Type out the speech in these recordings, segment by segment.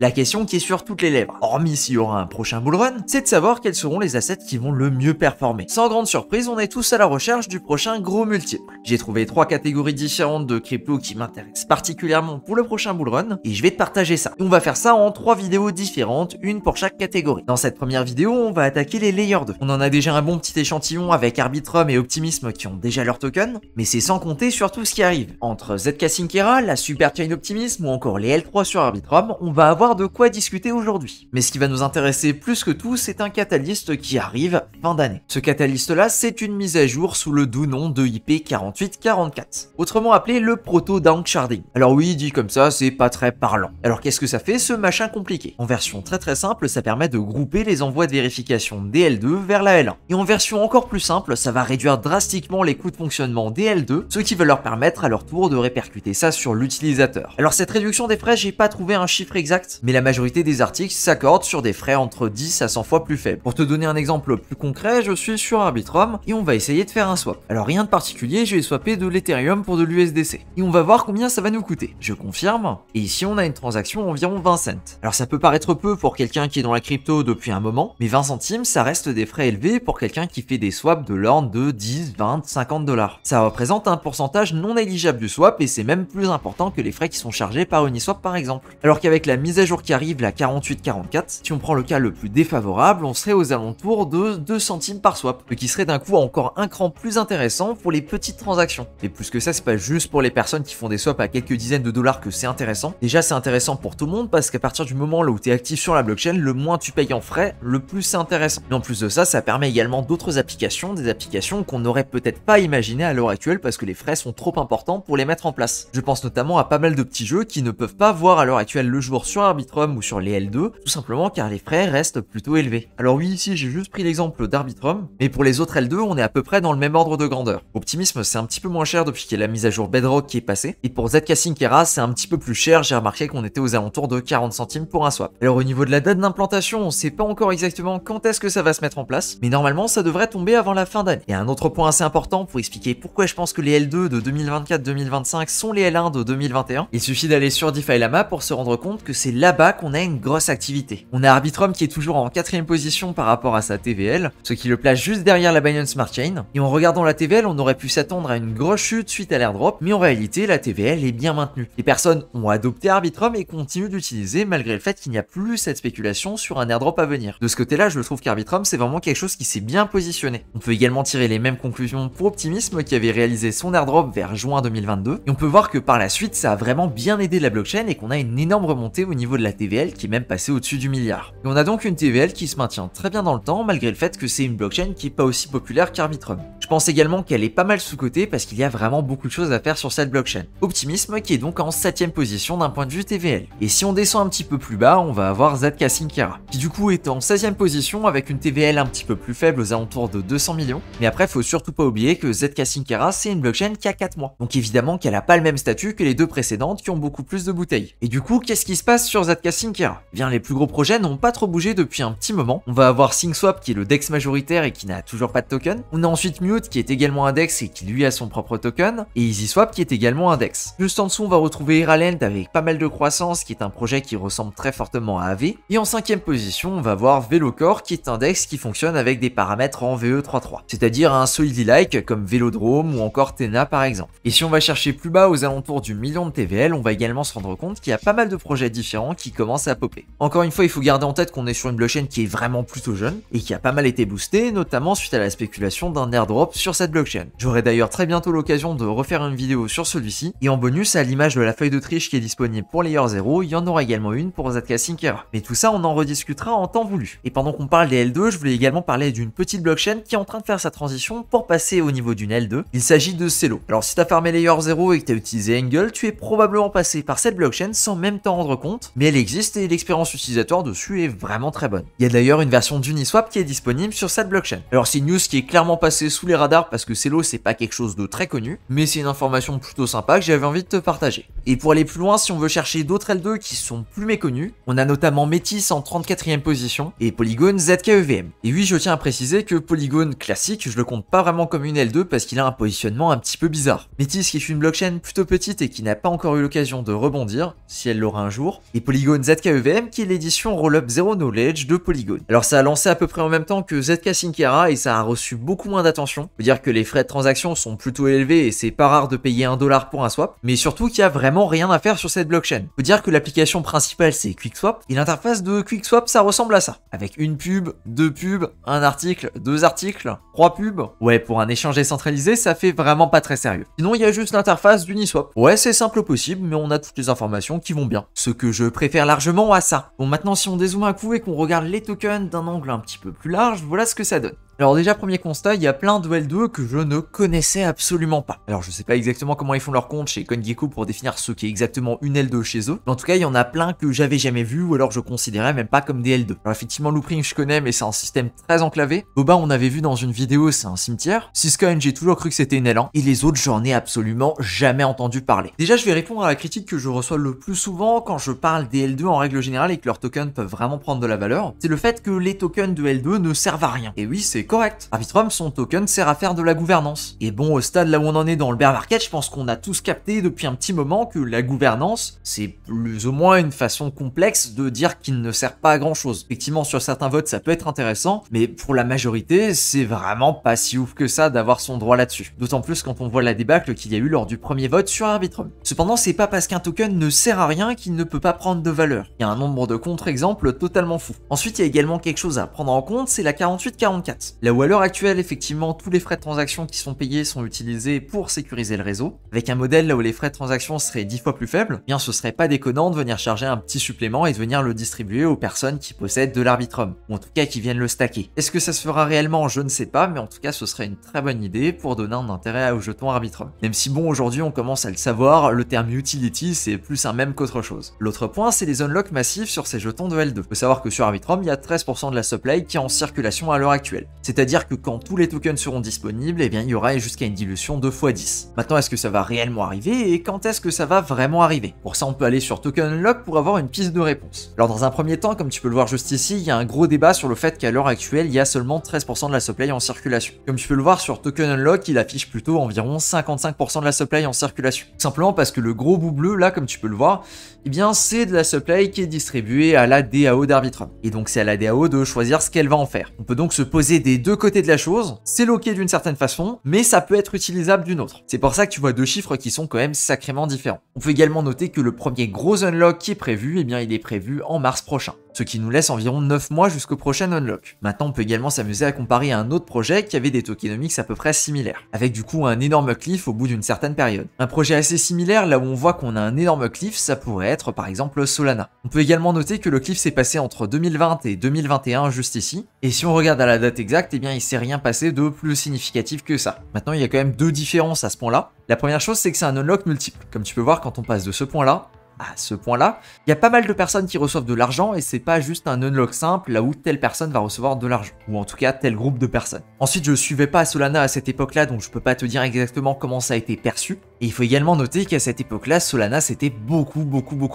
La question qui est sur toutes les lèvres, hormis s'il y aura un prochain bull run, c'est de savoir quels seront les assets qui vont le mieux performer. Sans grande surprise, on est tous à la recherche du prochain gros multiple. J'ai trouvé 3 catégories différentes de crypto qui m'intéressent particulièrement pour le prochain bull run, et je vais te partager ça. Et on va faire ça en 3 vidéos différentes, une pour chaque catégorie. Dans cette première vidéo, on va attaquer les Layer 2. On en a déjà un bon petit échantillon avec Arbitrum et Optimism qui ont déjà leur token, mais c'est sans compter sur tout ce qui arrive. Entre ZK Syncera, la Superchain Optimism ou encore les L3 sur Arbitrum, on va avoir de quoi discuter aujourd'hui. Mais ce qui va nous intéresser plus que tout, c'est un catalyste qui arrive fin d'année. Ce catalyste-là, c'est une mise à jour sous le doux nom de IP4844, autrement appelé le proto downsharding. Alors oui, dit comme ça, c'est pas très parlant. Alors qu'est-ce que ça fait, ce machin compliqué? En version très simple, ça permet de grouper les envois de vérification des L2 vers la L1. Et en version encore plus simple, ça va réduire drastiquement les coûts de fonctionnement des L2, ce qui va leur permettre à leur tour de répercuter ça sur l'utilisateur. Alors cette réduction des frais, j'ai pas trouvé un chiffre exact, mais la majorité des articles s'accordent sur des frais entre 10 à 100 fois plus faibles. Pour te donner un exemple plus concret, je suis sur Arbitrum et on va essayer de faire un swap. Alors rien de particulier, je vais swapper de l'Ethereum pour de l'USDC. Et on va voir combien ça va nous coûter. Je confirme. Et ici on a une transaction environ 20 cents. Alors ça peut paraître peu pour quelqu'un qui est dans la crypto depuis un moment, mais 20 centimes ça reste des frais élevés pour quelqu'un qui fait des swaps de l'ordre de 10, 20, 50 $. Ça représente un pourcentage non négligeable du swap et c'est même plus important que les frais qui sont chargés par Uniswap par exemple. Alors qu'avec la mise à jour qui arrive, la 4844, si on prend le cas le plus défavorable, on serait aux alentours de 2 centimes par swap, ce qui serait d'un coup encore un cran plus intéressant pour les petites transactions. Et plus que ça, c'est pas juste pour les personnes qui font des swaps à quelques dizaines de dollars que c'est intéressant. Déjà, c'est intéressant pour tout le monde parce qu'à partir du moment là où tu es actif sur la blockchain, le moins tu payes en frais, le plus c'est intéressant. Mais en plus de ça, ça permet également d'autres applications, des applications qu'on n'aurait peut-être pas imaginées à l'heure actuelle parce que les frais sont trop importants pour les mettre en place. Je pense notamment à pas mal de petits jeux qui ne peuvent pas voir à l'heure actuelle le jour sur Arbitrum ou sur les L2, tout simplement car les frais restent plutôt élevés. Alors oui, ici j'ai juste pris l'exemple d'Arbitrum, mais pour les autres L2, on est à peu près dans le même ordre de grandeur. Optimism, c'est un petit peu moins cher depuis qu'il y a la mise à jour Bedrock qui est passée, et pour ZK Syncera, c'est un petit peu plus cher, j'ai remarqué qu'on était aux alentours de 40 centimes pour un swap. Alors au niveau de la date d'implantation, on sait pas encore exactement quand est-ce que ça va se mettre en place, mais normalement ça devrait tomber avant la fin d'année. Et un autre point assez important pour expliquer pourquoi je pense que les L2 de 2024-2025 sont les L1 de 2021, il suffit d'aller sur DeFi Lama pour se rendre compte que c'est là-bas qu'on a une grosse activité. On a Arbitrum qui est toujours en 4ème position par rapport à sa TVL, ce qui le place juste derrière la Binance Smart Chain, et en regardant la TVL, on aurait pu s'attendre à une grosse chute suite à l'airdrop, mais en réalité la TVL est bien maintenue. Les personnes ont adopté Arbitrum et continuent d'utiliser malgré le fait qu'il n'y a plus cette spéculation sur un airdrop à venir. De ce côté-là, je trouve qu'Arbitrum c'est vraiment quelque chose qui s'est bien positionné. On peut également tirer les mêmes conclusions pour Optimism qui avait réalisé son airdrop vers juin 2022, et on peut voir que par la suite ça a vraiment bien aidé la blockchain et qu'on a une énorme remontée au niveau de la TVL qui est même passée au-dessus du milliard. Et on a donc une TVL qui se maintient très bien dans le temps malgré le fait que c'est une blockchain qui est pas aussi populaire qu'Arbitrum. Je pense également qu'elle est pas mal sous-cotée parce qu'il y a vraiment beaucoup de choses à faire sur cette blockchain. Optimism qui est donc en 7ème position d'un point de vue TVL. Et si on descend un petit peu plus bas, on va avoir ZK Syncera qui du coup est en 16ème position avec une TVL un petit peu plus faible aux alentours de 200 millions. Mais après, faut surtout pas oublier que ZK Syncera c'est une blockchain qui a 4 mois. Donc évidemment qu'elle a pas le même statut que les deux précédentes qui ont beaucoup plus de bouteilles. Et du coup, qu'est-ce qui se passe sur ZK Syncera? Eh bien, les plus gros projets n'ont pas trop bougé depuis un petit moment. On va avoir SyncSwap qui est le DEX majoritaire et qui n'a toujours pas de token. On a ensuite Mute qui est également un DEX et qui lui a son propre token. Et EasySwap qui est également un DEX. Juste en dessous, on va retrouver Eralend avec pas mal de croissance qui est un projet qui ressemble très fortement à AV. Et en 5ème position, on va voir Velocore qui est un DEX qui fonctionne avec des paramètres en VE33. C'est-à-dire un Solidity-like comme Vélodrome ou encore Tena par exemple. Et si on va chercher plus bas aux alentours du million de TVL, on va également se rendre compte qu'il y a pas mal de projets différents qui commencent à popper. Encore une fois, il faut garder en tête qu'on est sur une blockchain qui est vraiment plutôt jeune et qui a pas mal été boostée, notamment suite à la spéculation d'un airdrop sur cette blockchain. J'aurai d'ailleurs très bientôt l'occasion de refaire une vidéo sur celui-ci, et en bonus, à l'image de la feuille de triche qui est disponible pour Layer 0, il y en aura également une pour ZK Syncera. Mais tout ça, on en rediscutera en temps voulu. Et pendant qu'on parle des L2, je voulais également parler d'une petite blockchain qui est en train de faire sa transition pour passer au niveau d'une L2. Il s'agit de Celo. Alors si t'as farmé Layer 0 et que t'as utilisé Angle, tu es probablement passé par cette blockchain sans même t'en rendre compte, mais elle existe et l'expérience utilisateur dessus est vraiment très bonne. Il y a d'ailleurs une version d'Uniswap qui est disponible sur cette blockchain. Alors c'est une news qui est clairement passée sous les les radars parce que Celo c'est pas quelque chose de très connu, mais c'est une information plutôt sympa que j'avais envie de te partager. Et pour aller plus loin, si on veut chercher d'autres L2 qui sont plus méconnus, on a notamment Métis en 34e position et Polygon ZKEVM. Et oui, je tiens à préciser que Polygon classique, je le compte pas vraiment comme une L2 parce qu'il a un positionnement un petit peu bizarre. Métis qui est une blockchain plutôt petite et qui n'a pas encore eu l'occasion de rebondir, si elle l'aura un jour, et Polygon ZKEVM qui est l'édition Rollup Zero Knowledge de Polygon. Alors ça a lancé à peu près en même temps que ZK Syncera et ça a reçu beaucoup moins d'attention. Faut dire que les frais de transaction sont plutôt élevés et c'est pas rare de payer 1 dollar pour un swap, mais surtout qu'il y a vraiment rien à faire sur cette blockchain. Faut dire que l'application principale c'est QuickSwap et l'interface de QuickSwap ça ressemble à ça, avec une pub, deux pubs, un article, deux articles, trois pubs. Ouais, pour un échange décentralisé ça fait vraiment pas très sérieux. Sinon il y a juste l'interface d'Uniswap. Ouais, c'est simple possible, mais on a toutes les informations qui vont bien. Ce que je préfère largement à ça. Bon, maintenant si on dézoome un coup et qu'on regarde les tokens d'un angle un petit peu plus large, voilà ce que ça donne. Alors déjà, premier constat, il y a plein de L2 que je ne connaissais absolument pas. Alors je sais pas exactement comment ils font leur compte chez CoinGecko pour définir ce qu'est exactement une L2 chez eux, mais en tout cas il y en a plein que j'avais jamais vu ou alors je considérais même pas comme des L2. Alors effectivement Loopring je connais mais c'est un système très enclavé. Boba on avait vu dans une vidéo c'est un cimetière. Syscoin j'ai toujours cru que c'était une L1 et les autres j'en ai absolument jamais entendu parler. Déjà je vais répondre à la critique que je reçois le plus souvent quand je parle des L2 en règle générale et que leurs tokens peuvent vraiment prendre de la valeur, c'est le fait que les tokens de L2 ne servent à rien. Et oui c'est correct. Arbitrum, son token sert à faire de la gouvernance. Et bon, au stade là où on en est dans le bear market, je pense qu'on a tous capté depuis un petit moment que la gouvernance, c'est plus ou moins une façon complexe de dire qu'il ne sert pas à grand chose. Effectivement, sur certains votes, ça peut être intéressant, mais pour la majorité, c'est vraiment pas si ouf que ça d'avoir son droit là-dessus. D'autant plus quand on voit la débâcle qu'il y a eu lors du premier vote sur Arbitrum. Cependant, c'est pas parce qu'un token ne sert à rien qu'il ne peut pas prendre de valeur. Il y a un nombre de contre-exemples totalement fou. Ensuite, il y a également quelque chose à prendre en compte, c'est la 4844. Là où à l'heure actuelle, effectivement, tous les frais de transaction qui sont payés sont utilisés pour sécuriser le réseau. Avec un modèle là où les frais de transaction seraient 10 fois plus faibles, eh bien ce serait pas déconnant de venir charger un petit supplément et de venir le distribuer aux personnes qui possèdent de l'Arbitrum, ou en tout cas qui viennent le stacker. Est-ce que ça se fera réellement? Je ne sais pas, mais en tout cas ce serait une très bonne idée pour donner un intérêt au jeton Arbitrum. Même si bon, aujourd'hui on commence à le savoir, le terme utility c'est plus un mème qu'autre chose. L'autre point c'est les unlocks massifs sur ces jetons de L2. Faut savoir que sur Arbitrum il y a 13% de la supply qui est en circulation à l'heure actuelle. C'est-à-dire que quand tous les tokens seront disponibles, eh bien il y aura jusqu'à une dilution de x10. Maintenant, est-ce que ça va réellement arriver et quand est-ce que ça va vraiment arriver? Pour ça, on peut aller sur Token Unlock pour avoir une piste de réponse. Alors dans un premier temps, comme tu peux le voir juste ici, il y a un gros débat sur le fait qu'à l'heure actuelle, il y a seulement 13% de la supply en circulation. Comme tu peux le voir sur Token Unlock, il affiche plutôt environ 55% de la supply en circulation. Tout simplement parce que le gros bout bleu là, comme tu peux le voir, eh bien c'est de la supply qui est distribuée à la DAO d'Arbitrum. Et donc c'est à la DAO de choisir ce qu'elle va en faire. On peut donc se poser des deux côtés de la chose, c'est loqué d'une certaine façon, mais ça peut être utilisable d'une autre. C'est pour ça que tu vois deux chiffres qui sont quand même sacrément différents. On peut également noter que le premier gros unlock qui est prévu, eh bien il est prévu en mars prochain, ce qui nous laisse environ 9 mois jusqu'au prochain unlock. Maintenant on peut également s'amuser à comparer à un autre projet qui avait des tokenomics à peu près similaires, avec du coup un énorme cliff au bout d'une certaine période. Un projet assez similaire là où on voit qu'on a un énorme cliff, ça pourrait être par exemple Solana. On peut également noter que le cliff s'est passé entre 2020 et 2021 juste ici, et si on regarde à la date exacte, eh bien il s'est rien passé de plus significatif que ça. Maintenant il y a quand même deux différences à ce point-là. La première chose c'est que c'est un unlock multiple. Comme tu peux voir quand on passe de ce point-là à ce point-là, il y a pas mal de personnes qui reçoivent de l'argent et c'est pas juste un unlock simple là où telle personne va recevoir de l'argent, ou en tout cas tel groupe de personnes. Ensuite, je suivais pas Solana à cette époque-là, donc je peux pas te dire exactement comment ça a été perçu. Et il faut également noter qu'à cette époque-là, Solana c'était beaucoup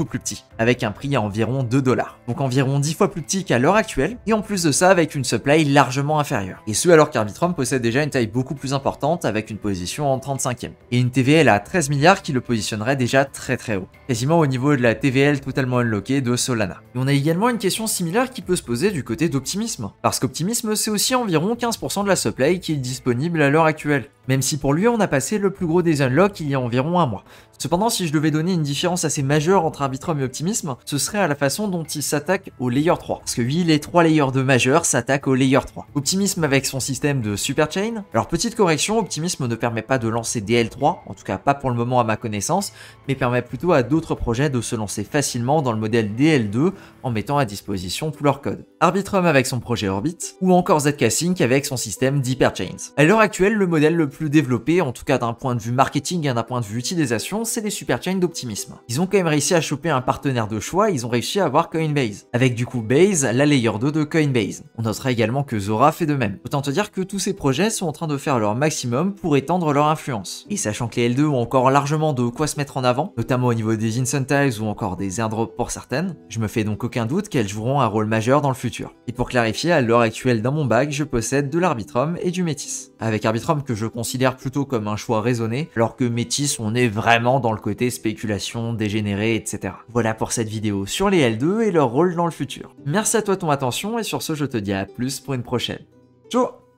plus petit, avec un prix à environ 2 $. Donc environ 10 fois plus petit qu'à l'heure actuelle, et en plus de ça avec une supply largement inférieure. Et ce alors qu'Arbitrum possède déjà une taille beaucoup plus importante avec une position en 35e. Et une TVL à 13 milliards qui le positionnerait déjà très haut. Quasiment au niveau de la TVL totalement unlockée de Solana. Et on a également une question similaire qui peut se poser du côté d'Optimism, parce qu'Optimism c'est aussi environ 15% de la supply qui est disponible à l'heure actuelle, même si pour lui on a passé le plus gros des unlocks il y a environ un mois. Cependant, si je devais donner une différence assez majeure entre Arbitrum et Optimism, ce serait à la façon dont il s'attaque au layer 3. Parce que oui, les 3 layers de majeur s'attaquent au layer 3. Optimism avec son système de superchain. Alors petite correction, Optimism ne permet pas de lancer des L3, en tout cas pas pour le moment à ma connaissance, mais permet plutôt à d'autres projets de se lancer facilement dans le modèle DL2 en mettant à disposition tout leur code. Arbitrum avec son projet Orbit, ou encore ZK Sync avec son système d'hyperchains. À l'heure actuelle, le modèle le plus développé, en tout cas d'un point de vue marketing et d'un point de vue utilisation, c'est les super chains d'optimisme. Ils ont quand même réussi à choper un partenaire de choix, ils ont réussi à avoir Coinbase. Avec du coup Base, la layer 2 de Coinbase. On notera également que Zora fait de même. Autant te dire que tous ces projets sont en train de faire leur maximum pour étendre leur influence. Et sachant que les L2 ont encore largement de quoi se mettre en avant, notamment au niveau des incentives ou encore des airdrops pour certaines, je me fais donc aucun doute qu'elles joueront un rôle majeur dans le futur. Et pour clarifier, à l'heure actuelle dans mon bag, je possède de l'Arbitrum et du Métis. Avec Arbitrum que je considère plutôt comme un choix raisonné, alors que Métis on est vraiment dans le côté spéculation, dégénéré, etc. Voilà pour cette vidéo sur les L2 et leur rôle dans le futur. Merci à toi de ton attention et sur ce je te dis à plus pour une prochaine. Ciao.